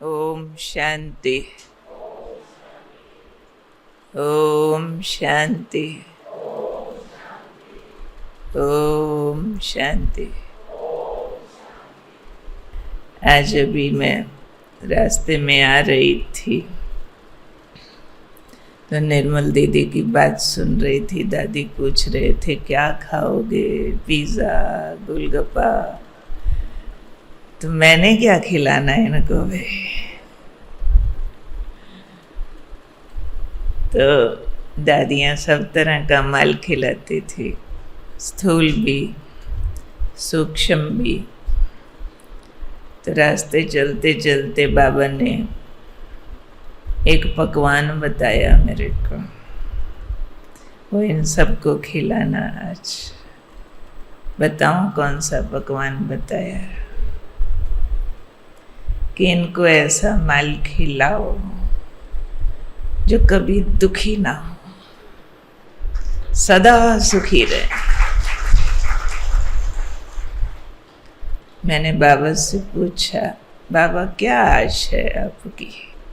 ओम शांति। ओम शांति। ओम शांति। आज अभी मैं रास्ते में आ रही थी तो निर्मल दीदी की बात सुन रही थी। दादी पूछ रहे थे क्या खाओगे, पिज़्ज़ा, गोलगप्पा। तो मैंने क्या खिलाना है इनको भाई। तो दादियाँ सब तरह का माल खिलाती थी, स्थूल भी सूक्ष्म भी। तो रास्ते चलते चलते बाबा ने एक पकवान बताया मेरे को, वो इन सबको खिलाना। आज बताऊं कौन सा पकवान बताया? कि इनको ऐसा माल खिलाओ जो कभी दुखी ना हो, सदा सुखी रहे। मैंने बाबा से पूछा, बाबा क्या आश है आपकी?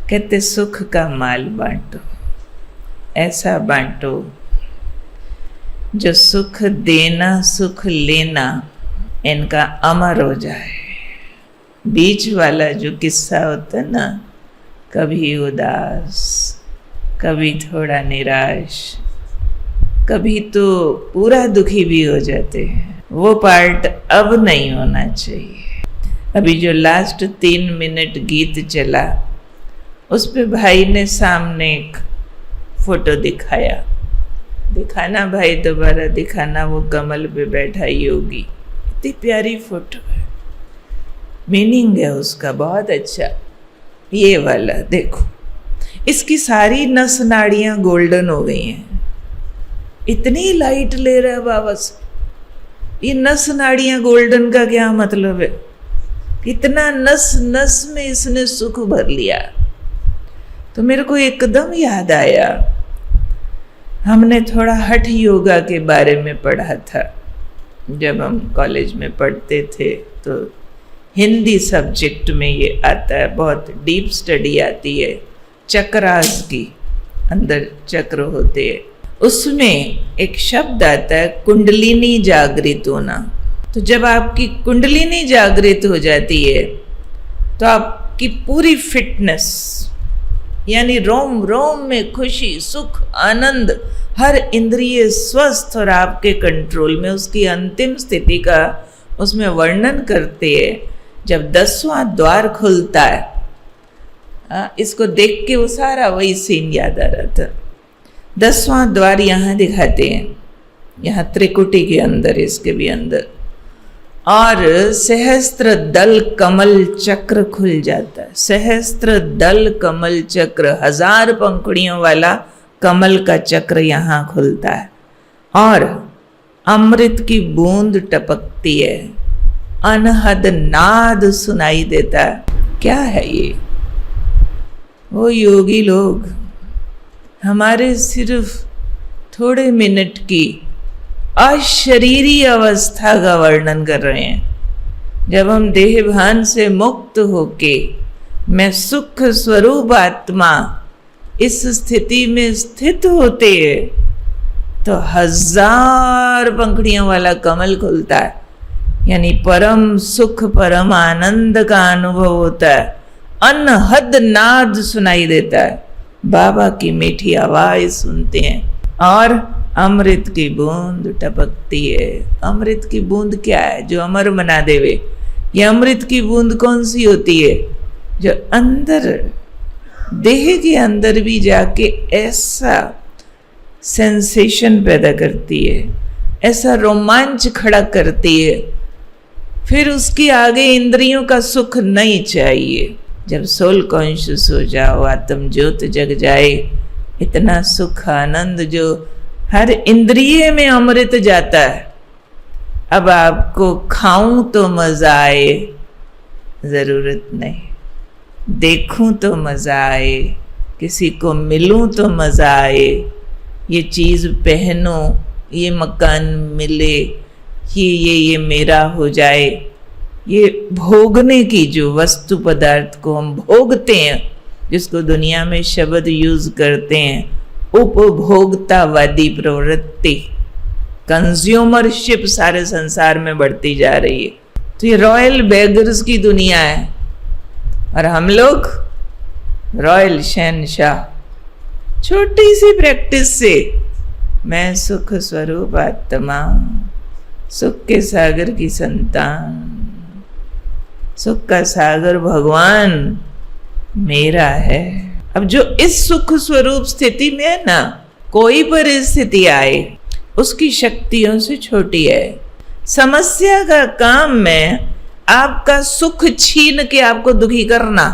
कहते सुख का माल बांटो, ऐसा बांटो जो सुख देना सुख लेना इनका अमर हो जाए। बीच वाला जो किस्सा होता है ना, कभी उदास, कभी थोड़ा निराश, कभी तो पूरा दुखी भी हो जाते हैं, वो पार्ट अब नहीं होना चाहिए। अभी जो लास्ट 3 मिनट गीत चला, उस पे भाई ने सामने एक फोटो दिखाया। दिखाना भाई, दोबारा दिखाना। वो कमल पे बैठा योगी, इतनी प्यारी फोटो है, मीनिंग है उसका बहुत अच्छा। ये वाला देखो, इसकी सारी नस नाड़ियां गोल्डन हो गई हैं, इतनी लाइट ले रहा है बाबा से। ये नस नाड़ियां गोल्डन का क्या मतलब है? कितना नस नस में इसने सुख भर लिया। तो मेरे को एकदम याद आया, हमने थोड़ा हठ योगा के बारे में पढ़ा था जब हम कॉलेज में पढ़ते थे। तो हिंदी सब्जेक्ट में ये आता है, बहुत डीप स्टडी आती है चक्रास की, अंदर चक्र होते हैं। उसमें एक शब्द आता है कुंडलिनी जागृत होना। तो जब आपकी कुंडलिनी जागृत हो जाती है तो आपकी पूरी फिटनेस, यानी रोम रोम में खुशी, सुख, आनंद, हर इंद्रिय स्वस्थ और आपके कंट्रोल में। उसकी अंतिम स्थिति का उसमें वर्णन करते हैं जब 10वां द्वार खुलता है। इसको देख के वो सारा वही सीन याद आ रहा था। 10वां द्वार यहाँ दिखाते हैं, यहाँ त्रिकुटी के अंदर, इसके भी अंदर, और सहस्त्र दल कमल चक्र खुल जाता है। सहस्त्र दल कमल चक्र, 1000 पंखुड़ियों वाला कमल का चक्र यहाँ खुलता है और अमृत की बूंद टपकती है, अनहद नाद सुनाई देता है। क्या है ये? वो योगी लोग हमारे सिर्फ थोड़े मिनट की अशरीरी अवस्था का वर्णन कर रहे हैं। जब हम देह भान से मुक्त होके मैं सुख स्वरूप आत्मा इस स्थिति में स्थित होते हैं तो 1000 पंखुड़ियों वाला कमल खुलता है, यानी परम सुख, परम आनंद का अनुभव होता है। अनहद नाद सुनाई देता है, बाबा की मीठी आवाज सुनते हैं और अमृत की बूंद टपकती है। अमृत की बूंद क्या है? जो अमर बना देवे। ये अमृत की बूंद कौन सी होती है? जो अंदर, देह के अंदर भी जाके ऐसा सेंसेशन पैदा करती है, ऐसा रोमांच खड़ा करती है, फिर उसके आगे इंद्रियों का सुख नहीं चाहिए। जब सोल कॉन्शियस हो जाओ, आत्म ज्योत जग जाए, इतना सुख आनंद जो हर इंद्रिय में अमृत जाता है। अब आपको खाऊं तो मजा आए, जरूरत नहीं। देखूं तो मजा आए, किसी को मिलूं तो मजा आए, ये चीज पहनो, ये मकान मिले, ये मेरा हो जाए, ये भोगने की जो वस्तु पदार्थ को हम भोगते हैं, जिसको दुनिया में शब्द यूज करते हैं उपभोक्तावादी प्रवृत्ति, कंज्यूमरशिप सारे संसार में बढ़ती जा रही है। तो ये रॉयल बेगर्स की दुनिया है और हम लोग रॉयल शहनशाह। छोटी सी प्रैक्टिस से मैं सुख स्वरूप आत्मा, सुख के सागर की संतान, सुख का सागर भगवान मेरा है। अब जो इस सुख स्वरूप स्थिति में है ना, कोई परिस्थिति आए उसकी शक्तियों से छोटी है। समस्या का काम में आपका सुख छीन के आपको दुखी करना।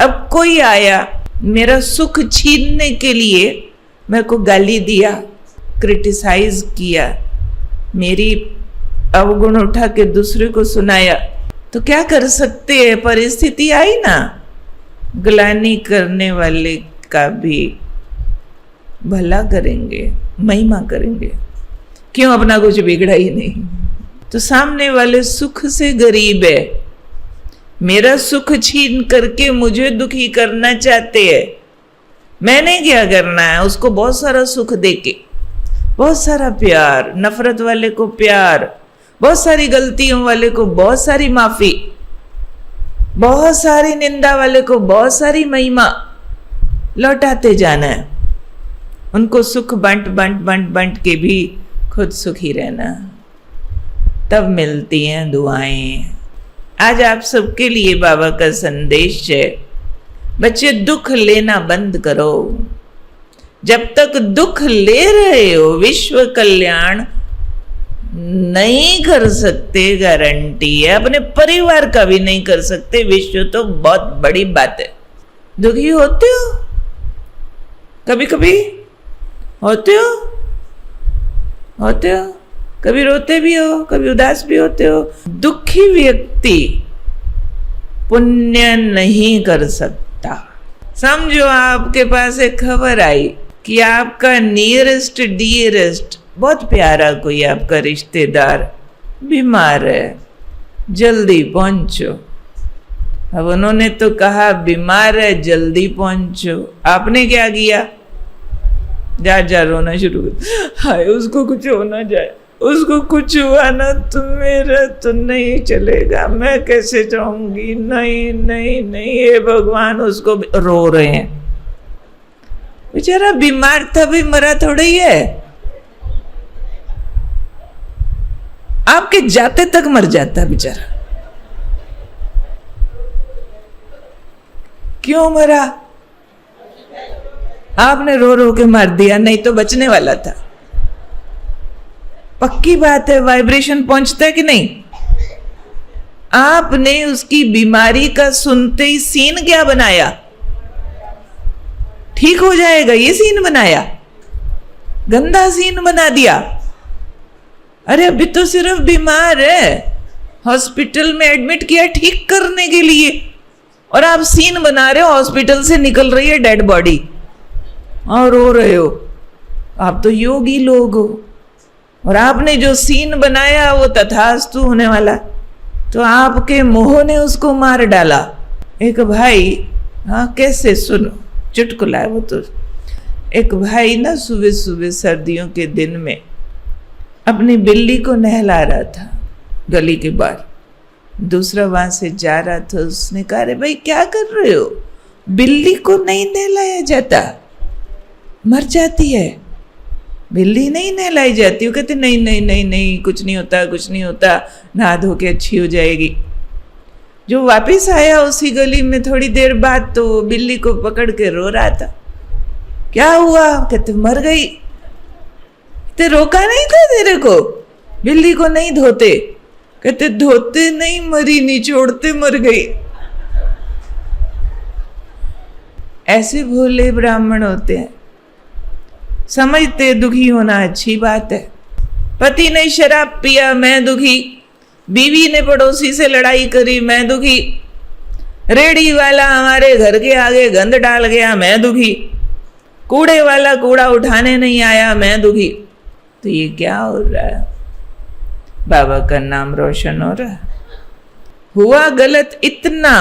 अब कोई आया मेरा सुख छीनने के लिए मेरे को गाली दिया, क्रिटिसाइज किया, मेरी अवगुण उठा के दूसरे को सुनाया, तो क्या कर सकते हैं? परिस्थिति आई ना, ग्लानि करने वाले का भी भला करेंगे, महिमा करेंगे। क्यों? अपना कुछ बिगड़ा ही नहीं। तो सामने वाले सुख से गरीब है, मेरा सुख छीन करके मुझे दुखी करना चाहते हैं। मैंने क्या करना है? उसको बहुत सारा सुख देके, बहुत सारा प्यार, नफरत वाले को प्यार, बहुत सारी गलतियों वाले को बहुत सारी माफी, बहुत सारी निंदा वाले को बहुत सारी महिमा लौटाते जाना है। उनको सुख बंट बंट बंट बंट के भी खुद सुखी रहना, तब मिलती हैं दुआएं। आज आप सबके लिए बाबा का संदेश है, बच्चे दुख लेना बंद करो। जब तक दुख ले रहे हो विश्व कल्याण नहीं कर सकते, गारंटी है। अपने परिवार का भी नहीं कर सकते, विश्व तो बहुत बड़ी बात है। दुखी होते हो? कभी कभी होते हो? होते हो? कभी रोते भी हो, कभी उदास भी होते हो। दुखी व्यक्ति पुण्य नहीं कर सकता। समझो आपके पास एक खबर आई कि आपका नियरेस्ट डियरेस्ट, बहुत प्यारा कोई आपका रिश्तेदार बीमार है, जल्दी पहुंचो। अब उन्होंने तो कहा बीमार है जल्दी पहुंचो, आपने क्या किया? जा जा रोना शुरू कर, हाय उसको कुछ हो ना जाए, उसको कुछ हुआ ना तो मेरा तो नहीं चलेगा, मैं कैसे जाऊंगी, नहीं नहीं नहीं, हे भगवान। उसको रो रहे हैं, बेचारा बीमार था भी मरा थोड़ा ही है, आपके जाते तक मर जाता बेचारा। क्यों मरा? आपने रो रो के मार दिया, नहीं तो बचने वाला था। पक्की बात है, वाइब्रेशन पहुंचता है कि नहीं? आपने उसकी बीमारी का सुनते ही सीन क्या बनाया? ठीक हो जाएगा ये सीन बनाया, गंदा सीन बना दिया। अरे अभी तो सिर्फ बीमार है, हॉस्पिटल में एडमिट किया ठीक करने के लिए, और आप सीन बना रहे हो हॉस्पिटल से निकल रही है डेड बॉडी और रो रहे हो। आप तो योगी लोग हो, और आपने जो सीन बनाया वो तथास्तु होने वाला। तो आपके मोह ने उसको मार डाला। एक भाई, हाँ कैसे, सुनो चुटकुला है वो तो। एक भाई ना सुबह सुबह सर्दियों के दिन में अपनी बिल्ली को नहला रहा था गली के बाहर। दूसरा वहां से जा रहा था, उसने कहा अरे भाई क्या कर रहे हो, बिल्ली को नहीं नहलाया जाता, मर जाती है, बिल्ली नहीं नहलाई जाती। वो कहते नहीं नहीं नहीं नहीं, कुछ नहीं होता कुछ नहीं होता, नहा धो के अच्छी हो जाएगी। जो वापस आया उसी गली में थोड़ी देर बाद, तो बिल्ली को पकड़ के रो रहा था। क्या हुआ? कहते मर गई। ते रोका नहीं था तेरे को, बिल्ली को नहीं धोते? कहते धोते नहीं, मरी, निचोड़ते मर गई। ऐसे भोले ब्राह्मण होते हैं, समझते दुखी होना अच्छी बात है। पति ने शराब पिया, मैं दुखी। बीवी ने पड़ोसी से लड़ाई करी, मैं दुखी। रेड़ी वाला हमारे घर के आगे गंद डाल गया, मैं दुखी। कूड़े वाला कूड़ा उठाने नहीं आया, मैं दुखी। तो ये क्या हो रहा है? बाबा का नाम रोशन हो रहा है। हुआ गलत इतना,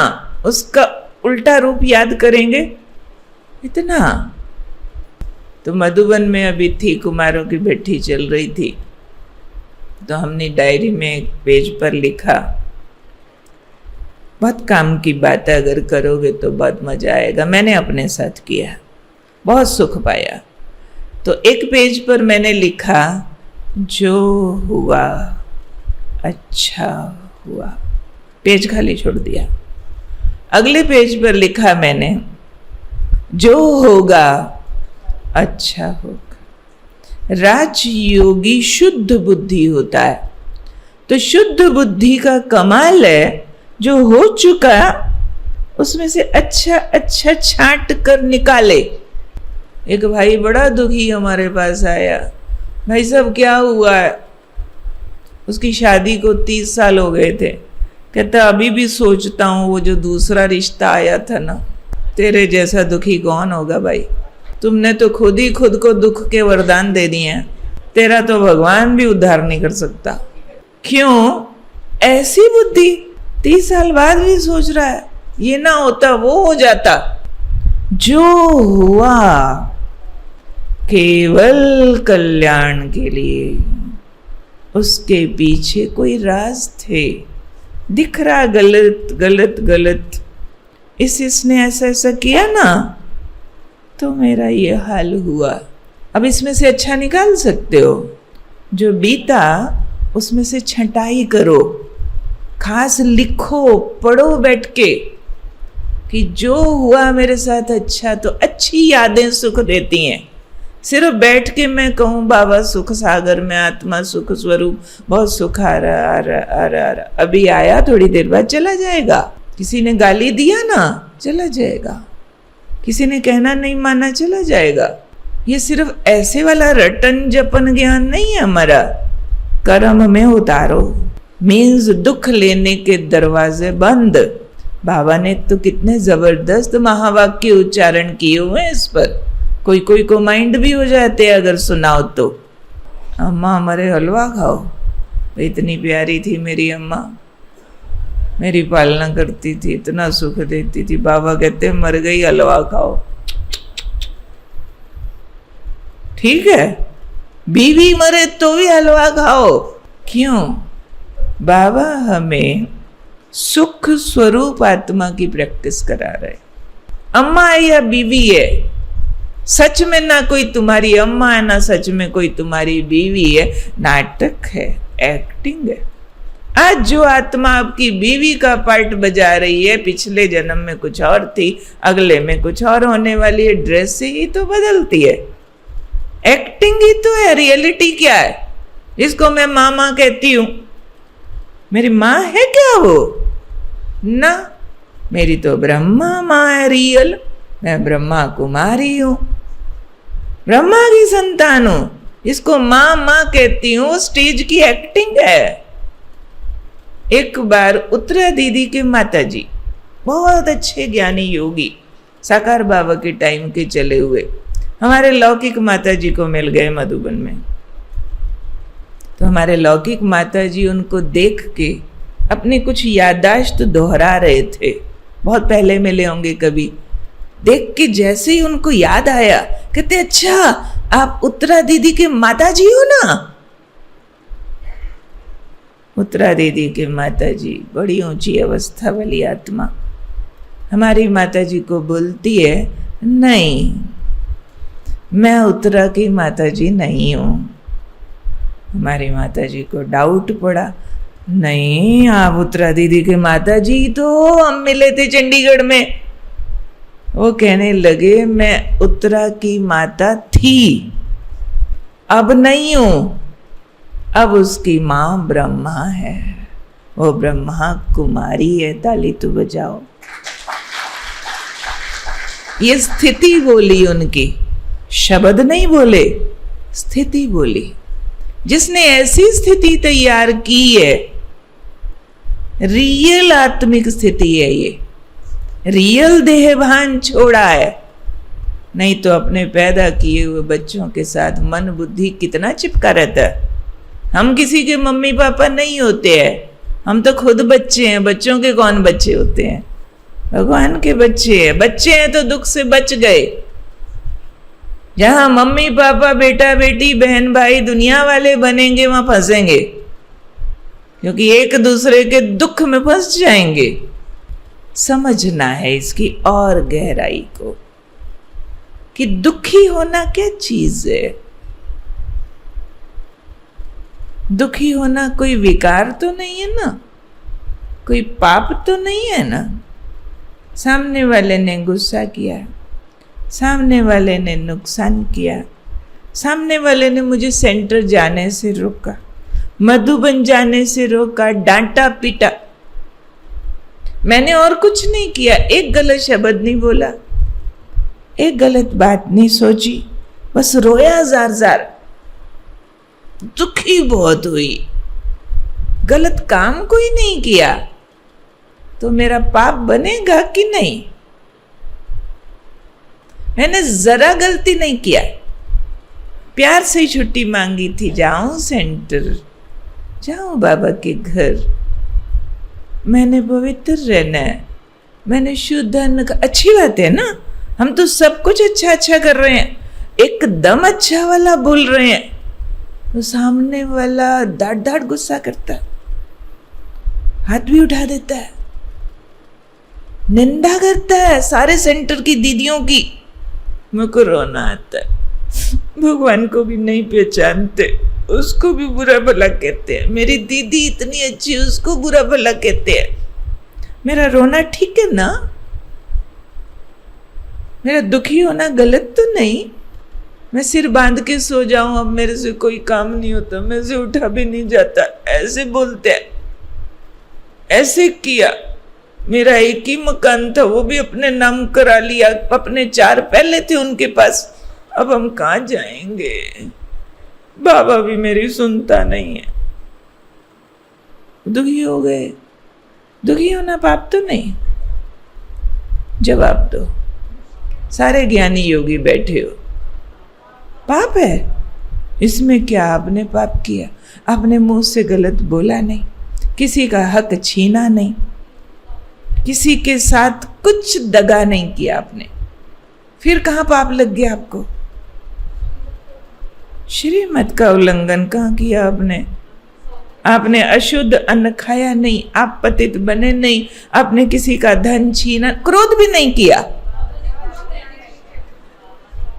उसका उल्टा रूप याद करेंगे इतना। तो मधुबन में अभी थी, कुमारों की भट्टी चल रही थी, तो हमने डायरी में एक पेज पर लिखा, बहुत काम की बात है, अगर करोगे तो बहुत मजा आएगा। मैंने अपने साथ किया, बहुत सुख पाया। तो एक पेज पर मैंने लिखा, जो हुआ अच्छा हुआ, पेज खाली छोड़ दिया। अगले पेज पर लिखा मैंने, जो होगा अच्छा होगा। राजयोगी शुद्ध बुद्धि होता है, तो शुद्ध बुद्धि का कमाल है, जो हो चुका उसमें से अच्छा अच्छा छांट कर निकाले। एक भाई बड़ा दुखी हमारे पास आया, भाई साहब क्या हुआ है? उसकी शादी को 30 साल हो गए थे। कहता अभी भी सोचता हूँ वो जो दूसरा रिश्ता आया था ना, तेरे जैसा दुखी कौन होगा भाई। तुमने तो खुद ही खुद को दुख के वरदान दे दिए हैं, तेरा तो भगवान भी उद्धार नहीं कर सकता। क्यों ऐसी बुद्धि? 30 साल बाद भी सोच रहा है, ये ना होता वो हो जाता। जो हुआ केवल कल्याण के लिए, उसके पीछे कोई राज थे। दिख रहा गलत गलत गलत, इसने ऐसा ऐसा किया ना, तो मेरा ये हाल हुआ। अब इसमें से अच्छा निकाल सकते हो। जो बीता उसमें से छंटाई करो, खास लिखो, पढ़ो बैठ के कि जो हुआ मेरे साथ अच्छा, तो अच्छी यादें सुख देती हैं। सिर्फ बैठ के मैं कहूँ बाबा सुख सागर में आत्मा सुख स्वरूप, बहुत सुख आ रहा आ रहा आ रहा आ रहा, अभी आया, थोड़ी देर बाद चला जाएगा। किसी ने गाली दिया ना, चला जाएगा। किसी ने कहना नहीं माना, चला जाएगा। ये सिर्फ ऐसे वाला रटन जपन ज्ञान नहीं है हमारा। कर्म में उतारो मीन्स दुख लेने के दरवाजे बंद। बाबा ने तो कितने जबरदस्त महावाक्य उच्चारण किए हुए हैं इस पर, कोई कोई को माइंड भी हो जाते हैं अगर सुनाओ तो। अम्मा हमारे हलवा खाओ, इतनी प्यारी थी मेरी अम्मा, मेरी पालना करती थी, इतना सुख देती थी। बाबा कहते मर गई, हलवा खाओ। ठीक है, बीवी मरे तो भी हलवा खाओ। क्यों? बाबा हमें सुख स्वरूप आत्मा की प्रैक्टिस करा रहे। अम्मा है या बीवी है, सच में ना कोई तुम्हारी अम्मा है ना सच में कोई तुम्हारी बीवी है, नाटक है, एक्टिंग है। आज जो आत्मा आपकी बीवी का पार्ट बजा रही है, पिछले जन्म में कुछ और थी, अगले में कुछ और होने वाली है। ड्रेस से ही तो बदलती है, एक्टिंग ही तो है। रियलिटी क्या है? इसको मैं मामा कहती हूं, मेरी माँ है क्या वो? ना, मेरी तो ब्रह्मा माँ है रियल। मैं ब्रह्मा कुमारी हूं, ब्रह्मा की संतान हूं, इसको माँ माँ कहती हूं, स्टेज की एक्टिंग है। एक बार उत्तरा दीदी के माताजी, बहुत अच्छे ज्ञानी योगी, साकार बाबा के टाइम के चले हुए, हमारे लौकिक माताजी को मिल गए मधुबन में। तो हमारे लौकिक माताजी उनको देख के अपनी कुछ याददाश्त दोहरा रहे थे, बहुत पहले मिले होंगे कभी। देख के जैसे ही उनको याद आया, कहते अच्छा आप उत्तरा दीदी के माताजी हो ना? उत्तरा दीदी के माताजी बड़ी ऊंची अवस्था वाली आत्मा। हमारी माताजी को बोलती है, नहीं मैं उत्तरा की माताजी नहीं हूं। हमारी माताजी को डाउट पड़ा, नहीं आप उत्तरा दीदी के माताजी तो हम मिले थे चंडीगढ़ में। वो कहने लगे मैं उत्तरा की माता थी, अब नहीं हूं, अब उसकी मां ब्रह्मा है, वो ब्रह्मा कुमारी है। ताली तो बजाओ। ये स्थिति बोली उनकी, शब्द नहीं बोले, स्थिति बोली। जिसने ऐसी स्थिति तैयार की है, रियल आत्मिक स्थिति है ये, रियल देहभान छोड़ा है। नहीं तो अपने पैदा किए हुए बच्चों के साथ मन बुद्धि कितना चिपका रहता है। हम किसी के मम्मी पापा नहीं होते हैं, हम तो खुद बच्चे हैं, बच्चों के कौन बच्चे होते हैं? भगवान के बच्चे हैं। बच्चे हैं तो दुख से बच गए। जहां मम्मी पापा बेटा बेटी बहन भाई दुनिया वाले बनेंगे वहां फंसेंगे, क्योंकि एक दूसरे के दुख में फंस जाएंगे। समझना है इसकी और गहराई को कि दुखी होना क्या चीज है। दुखी होना कोई विकार तो नहीं है ना, कोई पाप तो नहीं है ना। सामने वाले ने गुस्सा किया, सामने वाले ने नुकसान किया, सामने वाले ने मुझे सेंटर जाने से रोका, मधुबन जाने से रोका, डांटा पीटा। मैंने और कुछ नहीं किया, एक गलत शब्द नहीं बोला, एक गलत बात नहीं सोची, बस रोया जार जार, दुखी बहुत हुई, गलत काम कोई नहीं किया, तो मेरा पाप बनेगा कि नहीं? मैंने जरा गलती नहीं किया, प्यार से छुट्टी मांगी थी, जाऊं सेंटर, जाऊं बाबा के घर, मैंने पवित्र रहना है, मैंने शुद्ध अन्न का। अच्छी बात है ना, हम तो सब कुछ अच्छा अच्छा कर रहे हैं, एकदम अच्छा वाला बोल रहे हैं, तो सामने वाला डांट डांट गुस्सा करता है, हाथ भी उठा देता है, निंदा करता है सारे सेंटर की दीदियों की। मुझको रोना आता है, भगवान को भी नहीं पहचानते, उसको भी बुरा भला कहते हैं। मेरी दीदी इतनी अच्छी, उसको बुरा भला कहते हैं। मेरा रोना ठीक है ना? मेरा दुखी होना गलत तो नहीं? मैं सिर बांध के सो जाऊं, अब मेरे से कोई काम नहीं होता, मेरे से उठा भी नहीं जाता, ऐसे बोलते हैं। ऐसे किया, मेरा एक ही मकान था, वो भी अपने नाम करा लिया, अपने 4 पहले थे उनके पास, अब हम कहाँ जाएंगे? बाबा भी मेरी सुनता नहीं है। दुखी हो गए। दुखी होना पाप तो नहीं? जवाब दो। सारे ज्ञानी योगी बैठे हो, पाप है? इसमें क्या आपने पाप किया? आपने मुंह से गलत बोला नहीं, किसी का हक छीना नहीं, किसी के साथ कुछ दगा नहीं किया आपने, फिर कहां पाप लग गया आपको? श्रीमत का उल्लंघन कहां किया आपने? आपने अशुद्ध अन्न खाया नहीं, आप पतित बने नहीं, आपने किसी का धन छीना, क्रोध भी नहीं किया।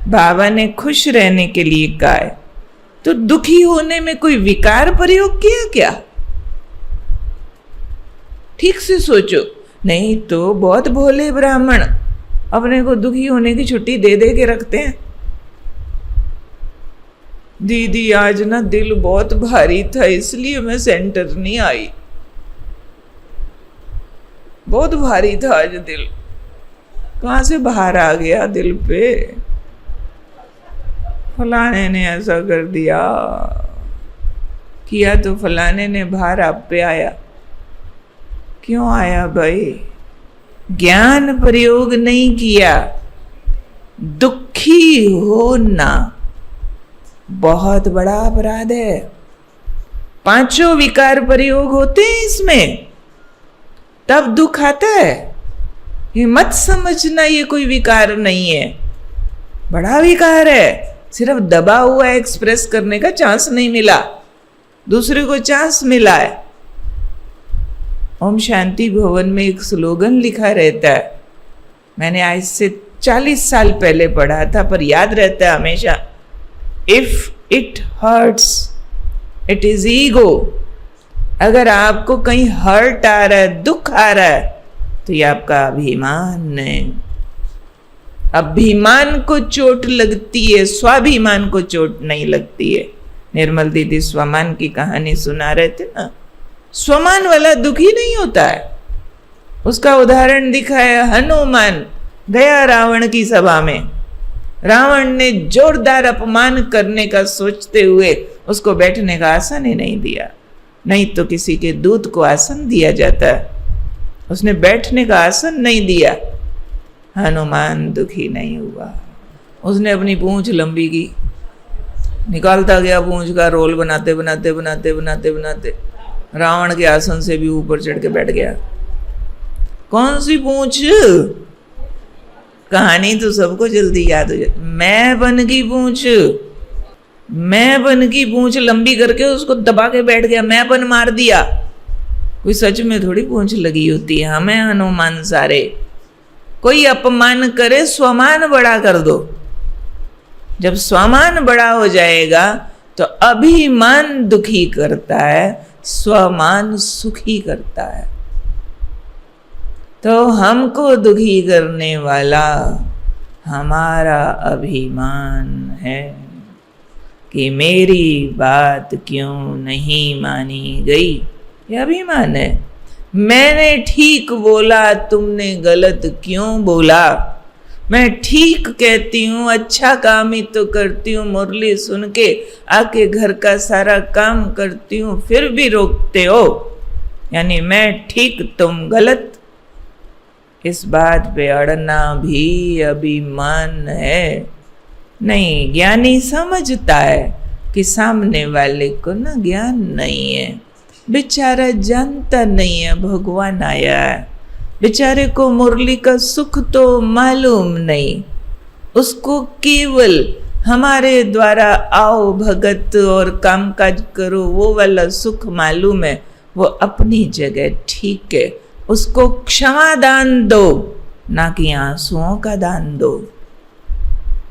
बाबा ने खुश रहने के लिए कहा है, तो दुखी होने में कोई विकार प्रयोग किया क्या? ठीक से सोचो। नहीं तो बहुत भोले ब्राह्मण अपने को दुखी होने की छुट्टी दे दे के रखते हैं। दीदी आज ना दिल बहुत भारी था, इसलिए मैं सेंटर नहीं आई, बहुत भारी था आज दिल। कहां से बाहर आ गया दिल पे? फलाने ने ऐसा कर दिया, किया तो फलाने ने, भार आप पे आया। क्यों आया भाई? ज्ञान प्रयोग नहीं किया। दुखी होना बहुत बड़ा अपराध है। 5 विकार प्रयोग होते हैं इसमें, तब दुख आता है। ये मत समझना ये कोई विकार नहीं है, बड़ा विकार है। सिर्फ दबा हुआ एक्सप्रेस करने का चांस नहीं मिला, दूसरे को चांस मिला है। ओम शांति भवन में एक स्लोगन लिखा रहता है, मैंने आज से 40 साल पहले पढ़ा था, पर याद रहता है हमेशा। If it hurts it is ego. अगर आपको कहीं हर्ट आ रहा है, दुख आ रहा है, तो ये आपका अभिमान है। अभिमान को चोट लगती है, स्वाभिमान को चोट नहीं लगती है। निर्मल दीदी स्वमान की कहानी सुना रहे थे ना, स्वमान वाला दुखी नहीं होता है। उसका उदाहरण दिखाया हनुमान। गया रावण की सभा में, रावण ने जोरदार अपमान करने का सोचते हुए उसको बैठने का आसन ही नहीं दिया। नहीं तो किसी के दूत को आसन दिया जाता है, उसने बैठने का आसन नहीं दिया। हनुमान दुखी नहीं हुआ, उसने अपनी पूंछ लंबी की, निकालता गया पूंछ का रोल बनाते बनाते बनाते बनाते बनाते रावण के आसन से भी ऊपर चढ़ के बैठ गया। कौन सी पूंछ? कहानी तो सबको जल्दी याद हो जाए। मैं बन की पूंछ, मैं बन की पूंछ लंबी करके उसको दबा के बैठ गया, मैं बन मार दिया। कोई सच में थोड़ी पूंछ लगी होती है। हमें हनुमान सारे, कोई अपमान करे स्वमान बड़ा कर दो। जब स्वमान बड़ा हो जाएगा तो अभिमान दुखी करता है, स्वमान सुखी करता है। तो हमको दुखी करने वाला हमारा अभिमान है कि मेरी बात क्यों नहीं मानी गई। यह अभिमान है। मैंने ठीक बोला, तुमने गलत क्यों बोला। मैं ठीक कहती हूँ, अच्छा काम ही तो करती हूँ, मुरली सुन के आके घर का सारा काम करती हूँ, फिर भी रोकते हो। यानी मैं ठीक तुम गलत। इस बात पे अड़ना भी अभिमान है। नहीं, ज्ञानी समझता है कि सामने वाले को ना ज्ञान नहीं है, बेचारा जानता नहीं है भगवान आया है, बेचारे को मुरली का सुख तो मालूम नहीं, उसको केवल हमारे द्वारा आओ भगत और कामकाज करो वो वाला सुख मालूम है। वो अपनी जगह ठीक है, उसको क्षमा दान दो, ना कि आंसुओं का दान दो,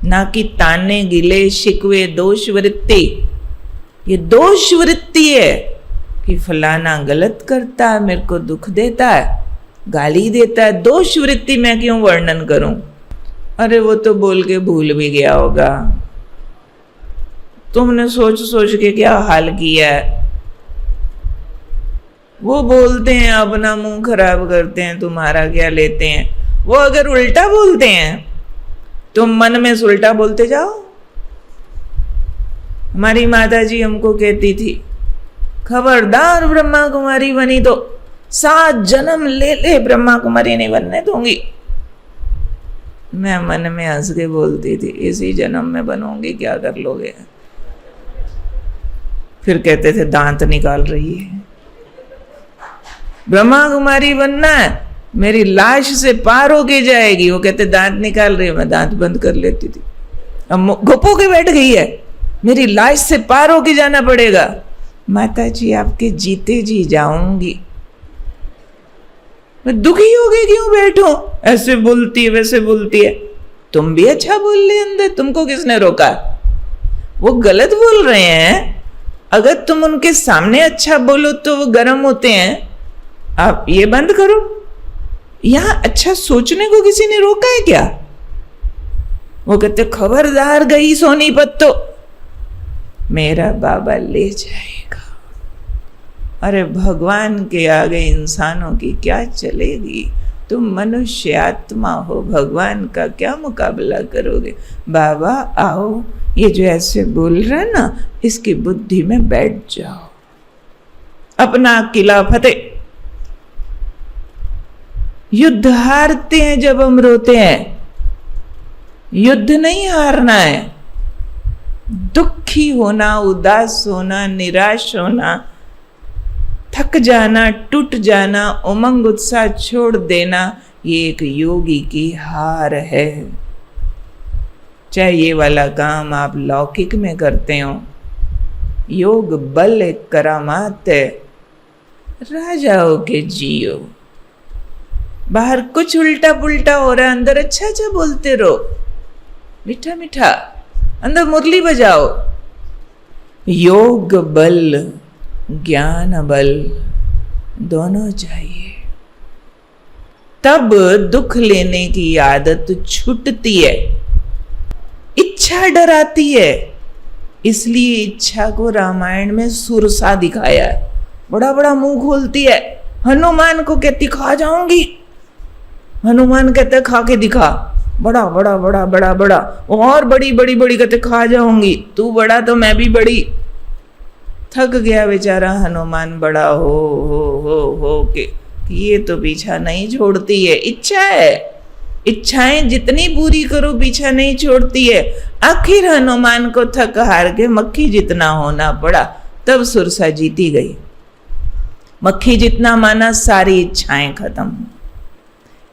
ना कि ताने गिले शिकवे दोष वृत्ति। ये दोष वृत्ति है कि फलाना गलत करता है, मेरे को दुख देता है, गाली देता है। दोष वृत्ति मैं क्यों वर्णन करूं? अरे वो तो बोल के भूल भी गया होगा, तुमने सोच सोच के क्या हाल किया है। वो बोलते हैं, अपना मुंह खराब करते हैं, तुम्हारा क्या लेते हैं। वो अगर उल्टा बोलते हैं तुम मन में उल्टा बोलते जाओ। हमारी माता जी हमको कहती थी, खबरदार ब्रह्मा कुमारी बनी तो 7 जन्म ले ले ब्रह्मा कुमारी नहीं बनने दूंगी। मैं मन में हंस के बोलती थी, इसी जन्म में बनूंगी, क्या कर लोगे। फिर कहते थे दांत निकाल रही है। ब्रह्मा कुमारी बनना है, मेरी लाश से पार होके जाएगी। वो कहते दांत निकाल रही है, मैं दांत बंद कर लेती थी। अब घुपो के बैठ गई है, मेरी लाश से पार होके जाना पड़ेगा। माता जी आपके जीते जी जाऊंगी। मैं दुखी हो गई, क्यों बैठो, ऐसे बोलती है वैसे बोलती है। तुम भी अच्छा बोल ले अंदर, तुमको किसने रोका। वो गलत बोल रहे हैं, अगर तुम उनके सामने अच्छा बोलो तो वो गर्म होते हैं। आप ये बंद करो। यहां अच्छा सोचने को किसी ने रोका है क्या? वो कहते खबरदार गई सोनीपत तो मेरा बाबा ले जाएगा। अरे भगवान के आगे इंसानों की क्या चलेगी। तुम मनुष्य आत्मा हो, भगवान का क्या मुकाबला करोगे। बाबा आओ, ये जो ऐसे बोल रहा है ना, इसकी बुद्धि में बैठ जाओ, अपना किला फतेह। युद्ध हारते हैं जब हम रोते हैं, युद्ध नहीं हारना है। दुखी होना, उदास होना, निराश होना, थक जाना, टूट जाना, उमंग उत्साह छोड़ देना, ये एक योगी की हार है। चाहे ये वाला काम आप लौकिक में करते हो, योग बल एक करामात है। राजाओं के जियो, बाहर कुछ उल्टा पुल्टा हो रहा है, अंदर अच्छा अच्छा बोलते रहो, मीठा मीठा, अंदर मुरली बजाओ। योग बल ज्ञान बल दोनों चाहिए, तब दुख लेने की आदत छूटती है। इच्छा डराती है, इसलिए इच्छा को रामायण में सुरसा दिखाया है। बड़ा बड़ा मुंह खोलती है, हनुमान को कहती खा जाऊंगी, हनुमान कहते खा के दिखा, बड़ा बड़ा बड़ा बड़ा बड़ा, और बड़ी बड़ी बड़ी कहते खा जाऊंगी, तू बड़ा तो मैं भी बड़ी। थक गया बेचारा हनुमान, बड़ा हो के ये तो पीछा नहीं छोड़ती है। इच्छा है, इच्छाएं जितनी पूरी करो पीछा नहीं छोड़ती है। आखिर हनुमान को थक हार के मक्खी जितना होना पड़ा, तब सुरसा जीती गई। मक्खी जितना माना सारी इच्छाएं खत्म।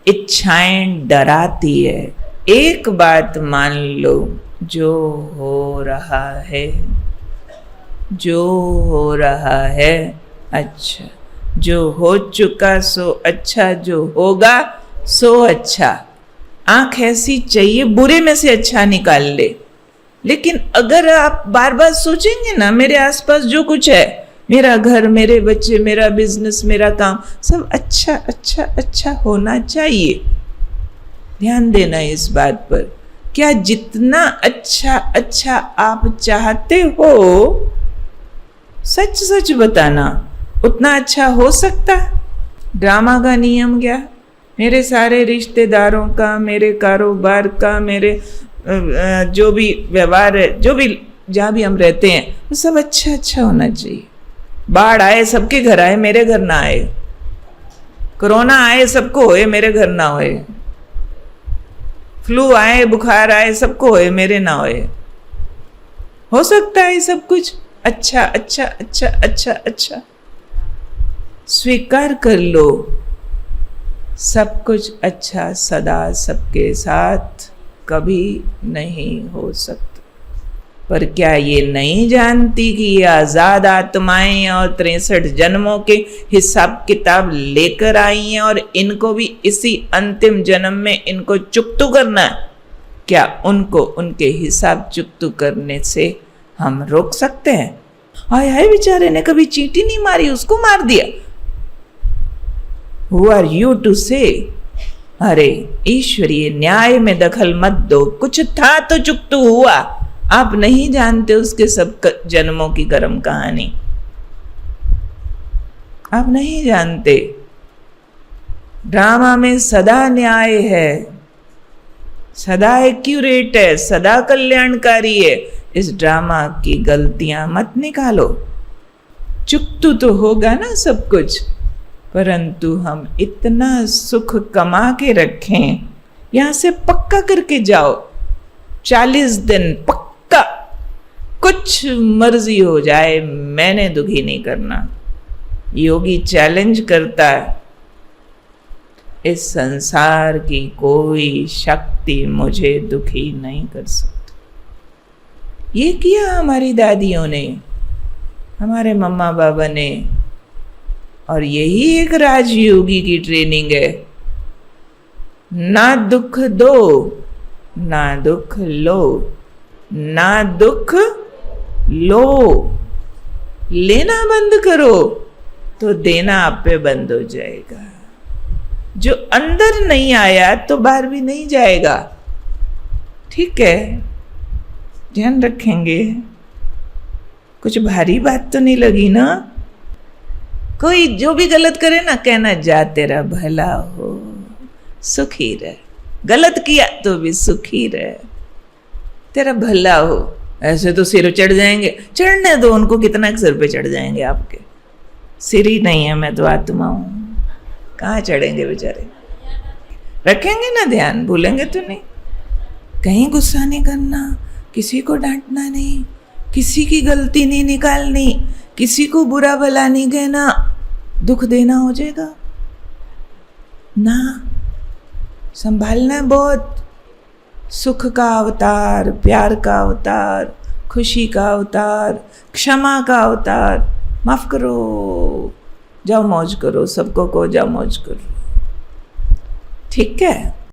इच्छाएं डराती है। एक बात मान लो, जो हो रहा है, जो हो रहा है अच्छा, जो हो चुका सो अच्छा, जो होगा सो अच्छा। आंख ऐसी चाहिए बुरे में से अच्छा निकाल ले। लेकिन अगर आप बार बार सोचेंगे ना, मेरे आसपास जो कुछ है, मेरा घर, मेरे बच्चे, मेरा बिजनेस, मेरा काम, सब अच्छा अच्छा अच्छा होना चाहिए। ध्यान देना इस बात पर। क्या जितना अच्छा अच्छा आप चाहते हो, सच सच बताना, उतना अच्छा हो सकता? ड्रामा का नियम क्या? मेरे सारे रिश्तेदारों का, मेरे कारोबार का, मेरे जो भी व्यवहार है, जो भी जहाँ भी हम रहते हैं, वो सब अच्छा अच्छा होना चाहिए। बाढ़ आए सबके घर आए, मेरे घर ना आए। कोरोना आए सबको होए, मेरे घर ना होए। फ्लू आए, बुखार आए, सबको होए, मेरे ना होए। हो सकता है सब कुछ अच्छा अच्छा अच्छा अच्छा अच्छा। स्वीकार कर लो, सब कुछ अच्छा सदा सबके साथ कभी नहीं हो सकता। पर क्या ये नहीं जानती कि ये आजाद आत्माएं और 63 जन्मों के हिसाब किताब लेकर आई हैं, और इनको भी इसी अंतिम जन्म में इनको चुकतू करना है? क्या उनको उनके हिसाब चुकतू करने से हम रोक सकते हैं? हाय हाय, बेचारे ने कभी चींटी नहीं मारी, उसको मार दिया। Who are you to say? अरे ईश्वरीय न्याय में दखल मत दो। कुछ था तो चुकतू हुआ। आप नहीं जानते उसके सब जन्मों की कर्म कहानी, आप नहीं जानते। ड्रामा में सदा न्याय है, सदा एक्यूरेट है, सदा कल्याणकारी है। इस ड्रामा की गलतियां मत निकालो। चुकतू तो होगा ना सब कुछ, परंतु हम इतना सुख कमा के रखें, यहां से पक्का करके जाओ, 40 दिन पक्का, कुछ मर्जी हो जाए, मैंने दुखी नहीं करना। योगी चैलेंज करता है, इस संसार की कोई शक्ति मुझे दुखी नहीं कर सकती। ये किया हमारी दादियों ने, हमारे मम्मा बाबा ने, और यही एक राजयोगी की ट्रेनिंग है। ना दुख दो, ना दुख लो, ना दुख लो। लेना बंद करो तो देना आप पे बंद हो जाएगा। जो अंदर नहीं आया तो बाहर भी नहीं जाएगा। ठीक है, ध्यान रखेंगे। कुछ भारी बात तो नहीं लगी ना? कोई जो भी गलत करे ना, कहना जा तेरा भला हो, सुखी रह। गलत किया तो भी सुखी रह, तेरा भला हो। ऐसे तो सिर चढ़ जाएंगे, चढ़ने दो उनको, कितना सिर पे चढ़ जाएंगे आपके। सिर ही नहीं है, मैं तो आत्मा हूं, कहाँ चढ़ेंगे बेचारे। रखेंगे ना ध्यान, भूलेंगे तो नहीं। कहीं गुस्सा नहीं करना, किसी को डांटना नहीं, किसी की गलती नहीं निकालनी, किसी को बुरा भला नहीं कहना, दुख देना हो जाएगा ना। संभालना बहुत। सुख का अवतार, प्यार का अवतार, खुशी का अवतार, क्षमा का अवतार। माफ करो, जाओ मौज करो, सबको को जाओ मौज करो। ठीक है।